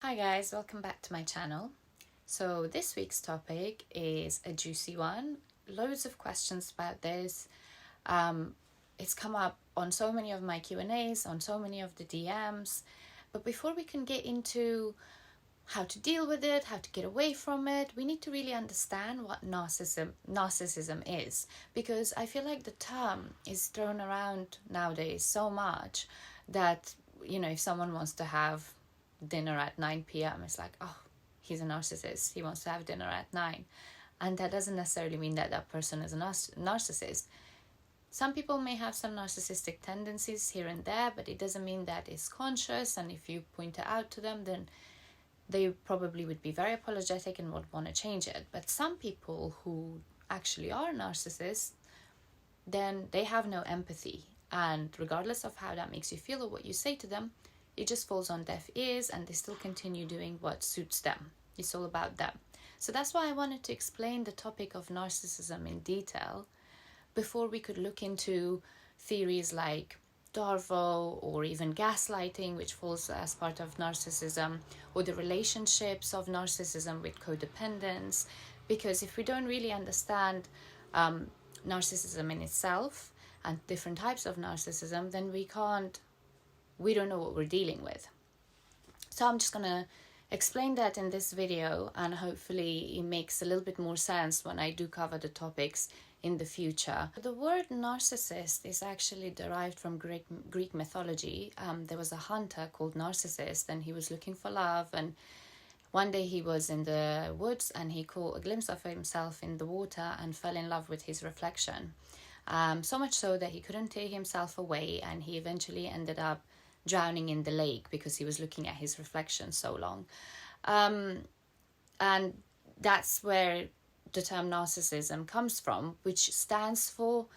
Hi guys, welcome back to my channel. So this week's topic is a juicy one. Loads of questions about this. It's come up on so many of my Q&As, on so many of the DMs. But before we can get into how to deal with it, how to get away from it, we need to really understand what narcissism is. Because I feel like the term is thrown around nowadays so much that, if someone wants to have dinner at 9 p.m. It's like, oh, he's a narcissist. He wants to have dinner at 9. And that doesn't necessarily mean that that person is a narcissist. Some people may have some narcissistic tendencies here and there, but it doesn't mean that it's conscious. And if you point it out to them, then they probably would be very apologetic and would want to change it. But some people who actually are narcissists, then they have no empathy. And regardless of how that makes you feel or what you say to them, it just falls on deaf ears and they still continue doing what suits them. It's all about them. So that's why I wanted to explain the topic of narcissism in detail before we could look into theories like Darvo or even gaslighting, which falls as part of narcissism, or the relationships of narcissism with codependence. Because if we don't really understand narcissism in itself and different types of narcissism, then we don't know what we're dealing with. So I'm just gonna explain that in this video, and hopefully it makes a little bit more sense when I do cover the topics in the future. The word narcissist is actually derived from Greek mythology. There was a hunter called Narcissus, and he was looking for love, and one day he was in the woods and he caught a glimpse of himself in the water and fell in love with his reflection. So much so that he couldn't tear himself away, and he eventually ended up drowning in the lake because he was looking at his reflection so long. And that's where the term narcissism comes from, which stands for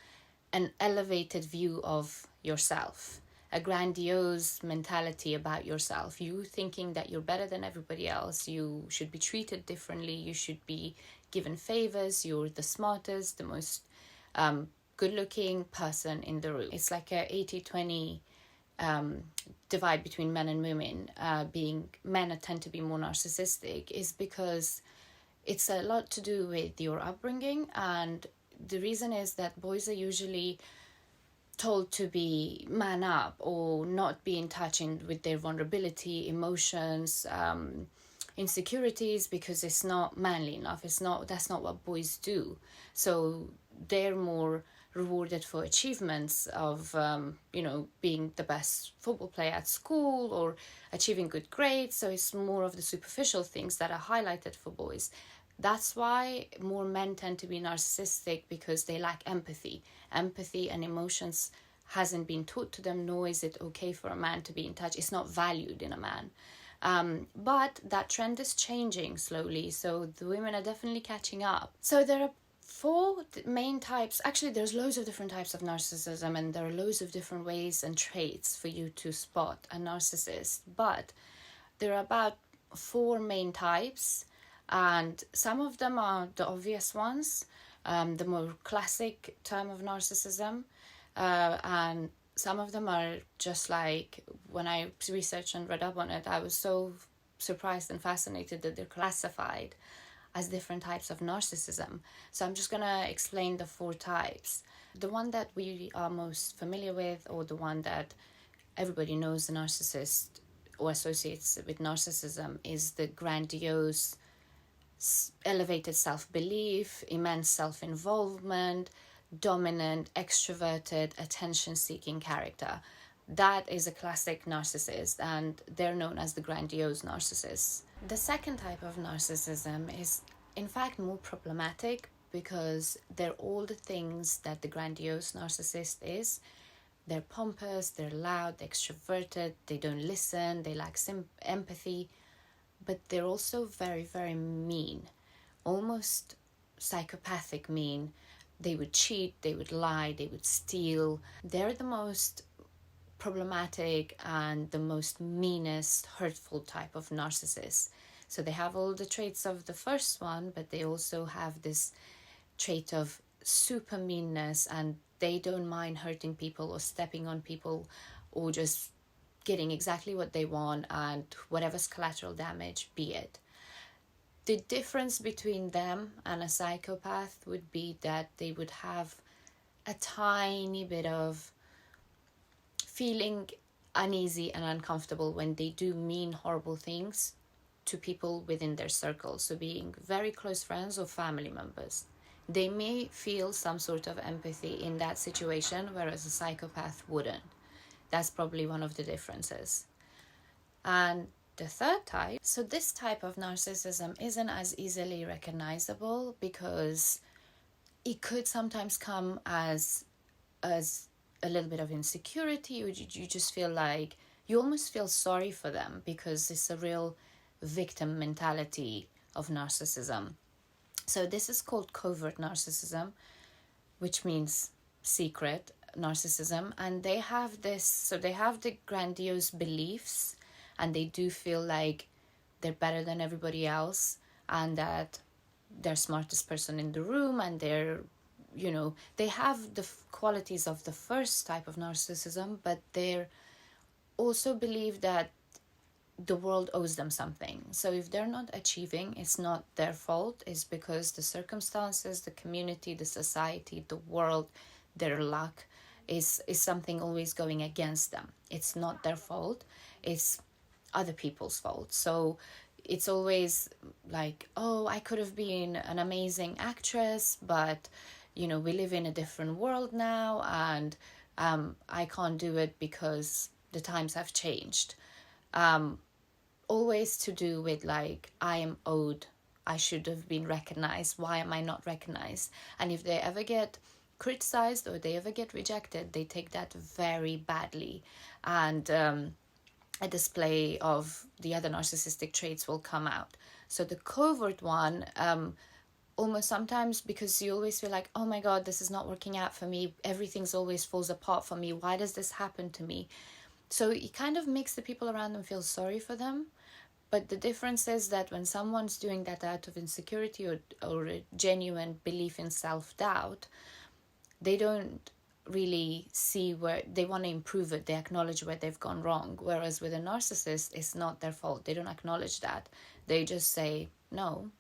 an elevated view of yourself, a grandiose mentality about yourself, you thinking that you're better than everybody else, you should be treated differently, you should be given favors, you're the smartest, the most good-looking person in the room. It's like a 80-20 divide between men and women. Being men tend to be more narcissistic is because it's a lot to do with your upbringing, and the reason is that boys are usually told to be man up or not be in touch with their vulnerability, emotions, insecurities, because it's not manly enough. That's not what boys do. So they're more rewarded for achievements of being the best football player at school or achieving good grades. So it's more of the superficial things that are highlighted for boys. That's why more men tend to be narcissistic, because they lack empathy and emotions hasn't been taught to them, nor is it okay for a man to be in touch. It's not valued in a man. But that trend is changing slowly, so the women are definitely catching up. So there are 4 main types. Actually, there's loads of different types of narcissism, and there are loads of different ways and traits for you to spot a narcissist. But there are about 4 main types, and some of them are the obvious ones, the more classic term of narcissism, and some of them are just like, when I researched and read up on it, I was so surprised and fascinated that they're classified as different types of narcissism. So I'm just going to explain the 4 types. The one that we are most familiar with, or the one that everybody knows the narcissist or associates with narcissism, is the grandiose, elevated self-belief, immense self-involvement, dominant, extroverted, attention-seeking character. That is a classic narcissist, and they're known as the grandiose narcissists. The second type of narcissism is, in fact, more problematic, because they're all the things that the grandiose narcissist is. They're pompous, they're loud, they're extroverted, they don't listen, they lack empathy, but they're also very, very mean, almost psychopathic mean. They would cheat, they would lie, they would steal. They're the most problematic and the most meanest, hurtful type of narcissist. So they have all the traits of the first one, but they also have this trait of super meanness, and they don't mind hurting people or stepping on people or just getting exactly what they want, and whatever's collateral damage, be it. The difference between them and a psychopath would be that they would have a tiny bit of feeling uneasy and uncomfortable when they do mean horrible things to people within their circle. So being very close friends or family members. They may feel some sort of empathy in that situation, whereas a psychopath wouldn't. That's probably one of the differences. And the third type, so this type of narcissism isn't as easily recognizable because it could sometimes come as a little bit of insecurity, or you just feel like you almost feel sorry for them because it's a real victim mentality of narcissism. So this is called covert narcissism, which means secret narcissism. And they have this, so they have the grandiose beliefs, and they do feel like they're better than everybody else, and that they're smartest person in the room, and they're, they have the qualities of the first type of narcissism, but they're also believe that the world owes them something. So if they're not achieving, it's not their fault. It's because the circumstances, the community, the society, the world, their luck is something always going against them. It's not their fault. It's other people's fault. So it's always like, oh, I could have been an amazing actress, but we live in a different world now, and I can't do it because the times have changed. Always to do with like, I am owed, I should have been recognized, why am I not recognized? And if they ever get criticized or they ever get rejected, they take that very badly, and a display of the other narcissistic traits will come out. So the covert one, almost sometimes, because you always feel like, oh my god, this is not working out for me, everything's always falls apart for me, why does this happen to me? So it kind of makes the people around them feel sorry for them. But the difference is that when someone's doing that out of insecurity or a genuine belief in self-doubt, they don't really see where they want to improve it. They acknowledge where they've gone wrong. Whereas with a narcissist, it's not their fault. They don't acknowledge that. They just say, no,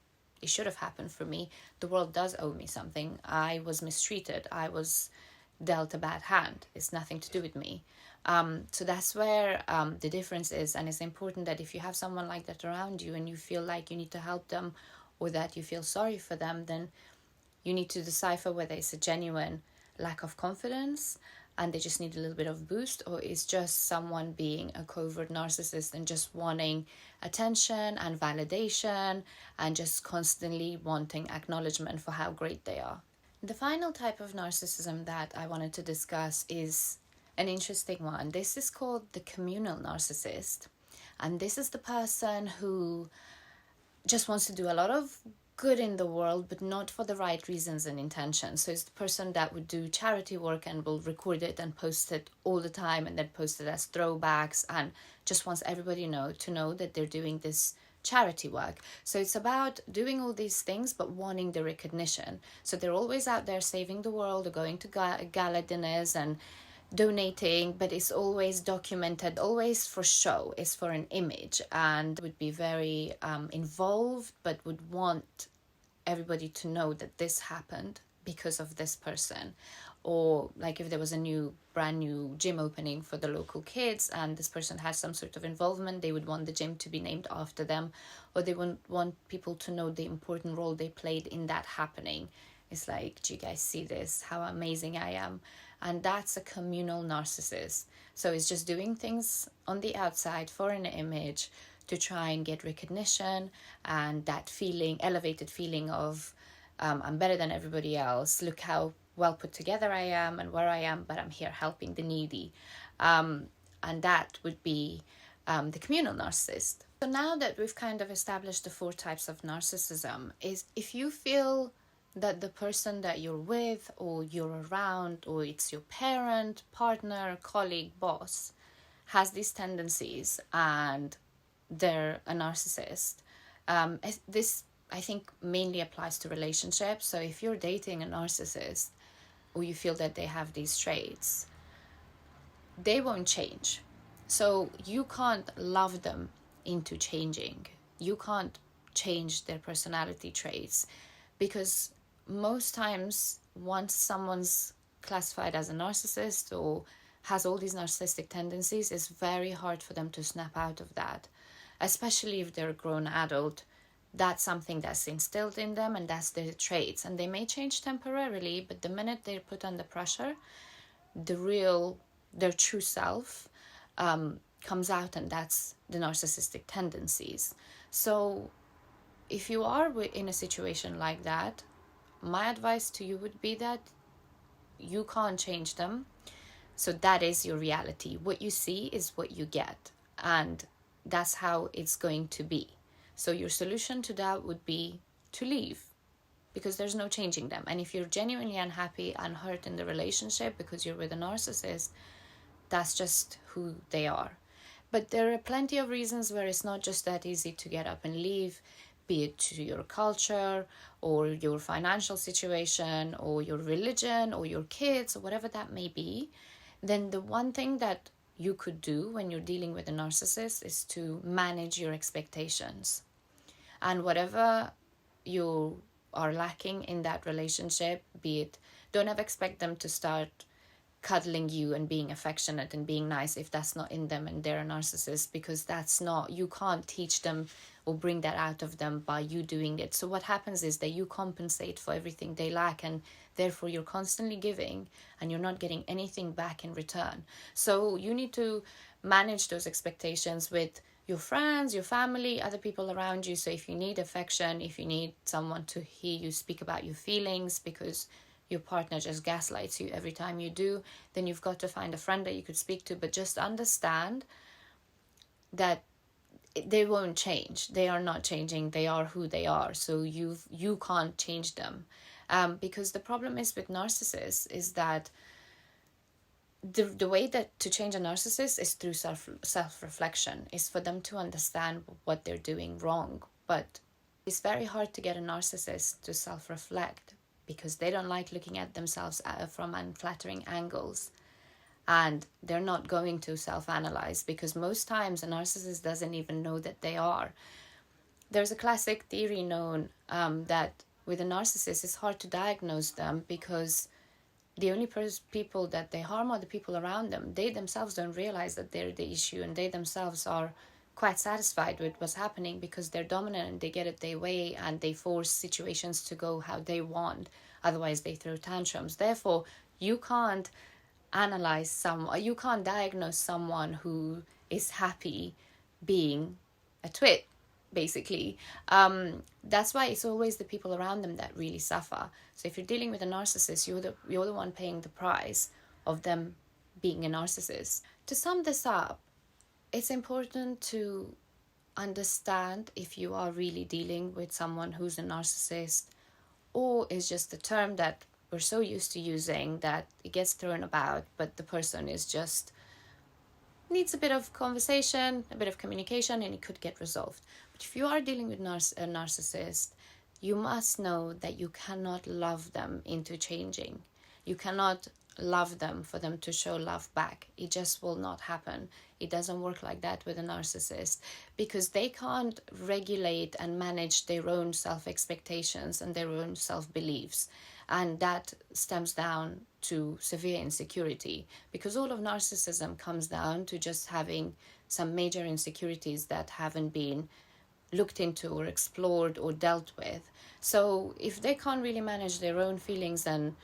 it should have happened for me. The world does owe me something. I was mistreated. I was dealt a bad hand. It's nothing to do with me. So that's where the difference is. And it's important that if you have someone like that around you and you feel like you need to help them, or that you feel sorry for them, then you need to decipher whether it's a genuine lack of confidence and they just need a little bit of boost, or it's just someone being a covert narcissist and just wanting attention and validation and just constantly wanting acknowledgement for how great they are. The final type of narcissism that I wanted to discuss is an interesting one. This is called the communal narcissist. And this is the person who just wants to do a lot of good in the world, but not for the right reasons and intentions. So it's the person that would do charity work and will record it and post it all the time, and then post it as throwbacks, and just wants everybody to know that they're doing this charity work. So it's about doing all these things but wanting the recognition. So they're always out there saving the world or going to gala dinners and donating, but it's always documented, always for show, it's for an image, and would be very involved, but would want everybody to know that this happened because of this person. Or like if there was a brand new gym opening for the local kids and this person has some sort of involvement, they would want the gym to be named after them, or they would want people to know the important role they played in that happening. It's like, do you guys see this? How amazing I am. And that's a communal narcissist. So it's just doing things on the outside for an image to try and get recognition and that feeling, elevated feeling of I'm better than everybody else. Look how well put together I am and where I am, but I'm here helping the needy. And that would be the communal narcissist. So now that we've kind of established the 4 types of narcissism, is if you feel that the person that you're with or you're around, or it's your parent, partner, colleague, boss, has these tendencies and they're a narcissist, this I think mainly applies to relationships. So if you're dating a narcissist or you feel that they have these traits, they won't change. So you can't love them into changing. You can't change their personality traits, because most times once someone's classified as a narcissist or has all these narcissistic tendencies, it's very hard for them to snap out of that, especially if they're a grown adult. That's something that's instilled in them, and that's their traits, and they may change temporarily, but the minute they're put under pressure, their true self comes out, and that's the narcissistic tendencies. So if you are in a situation like that, my advice to you would be that you can't change them. So that is your reality. What you see is what you get, and that's how it's going to be. So your solution to that would be to leave, because there's no changing them. And if you're genuinely unhappy and hurt in the relationship because you're with a narcissist, that's just who they are. But there are plenty of reasons where it's not just that easy to get up and leave, be it to your culture or your financial situation or your religion or your kids or whatever that may be. Then the one thing that you could do when you're dealing with a narcissist is to manage your expectations. And whatever you are lacking in that relationship, be it, don't ever expect them to start cuddling you and being affectionate and being nice if that's not in them and they're a narcissist, because that's not, you can't teach them or bring that out of them by you doing it. So what happens is that you compensate for everything they lack, and therefore you're constantly giving and you're not getting anything back in return. So you need to manage those expectations with your friends, your family, other people around you. So if you need affection, if you need someone to hear you speak about your feelings because your partner just gaslights you every time you do, then you've got to find a friend that you could speak to. But just understand that they won't change. They are not changing. They are who they are. So you can't change them. Because the problem is with narcissists is that the way that to change a narcissist is through self-reflection, is for them to understand what they're doing wrong. But it's very hard to get a narcissist to self-reflect, because they don't like looking at themselves from unflattering angles, and they're not going to self-analyze, because most times a narcissist doesn't even know that they are. There's a classic theory known that with a narcissist it's hard to diagnose them, because the only people that they harm are the people around them. They themselves don't realize that they're the issue, and they themselves are quite satisfied with what's happening because they're dominant and they get it their way, and they force situations to go how they want. Otherwise they throw tantrums. Therefore you can't you can't diagnose someone who is happy being a twit, basically. That's why it's always the people around them that really suffer. So if you're dealing with a narcissist, you're the one paying the price of them being a narcissist. To sum this up, it's important to understand if you are really dealing with someone who's a narcissist, or is just a term that we're so used to using that it gets thrown about, but the person is just needs a bit of conversation, a bit of communication, and it could get resolved. But if you are dealing with a narcissist, you must know that you cannot love them into changing. You cannot love them for them to show love back. It just will not happen. It doesn't work like that with a narcissist, because they can't regulate and manage their own self-expectations and their own self-beliefs. And that stems down to severe insecurity, because all of narcissism comes down to just having some major insecurities that haven't been looked into or explored or dealt with. So if they can't really manage their own feelings and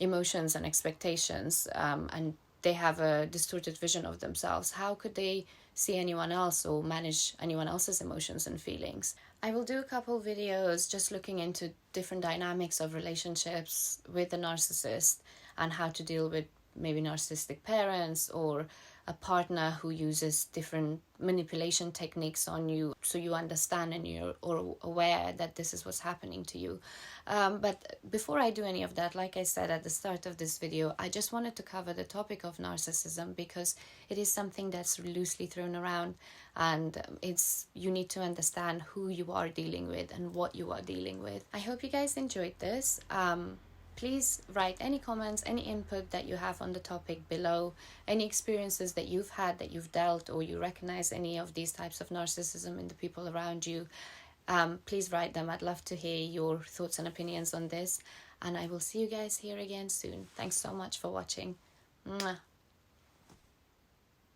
emotions and expectations, and they have a distorted vision of themselves, how could they see anyone else or manage anyone else's emotions and feelings? I will do a couple videos just looking into different dynamics of relationships with a narcissist and how to deal with maybe narcissistic parents or a partner who uses different manipulation techniques on you, so you understand and you're aware that this is what's happening to you. But before I do any of that, like I said at the start of this video, I just wanted to cover the topic of narcissism, because it is something that's loosely thrown around, and you need to understand who you are dealing with and what you are dealing with. I hope you guys enjoyed this. please write any comments, any input that you have on the topic below, any experiences that you've had, that you've dealt, or you recognize any of these types of narcissism in the people around you. Please write them. I'd love to hear your thoughts and opinions on this. And I will see you guys here again soon. Thanks so much for watching. Mwah.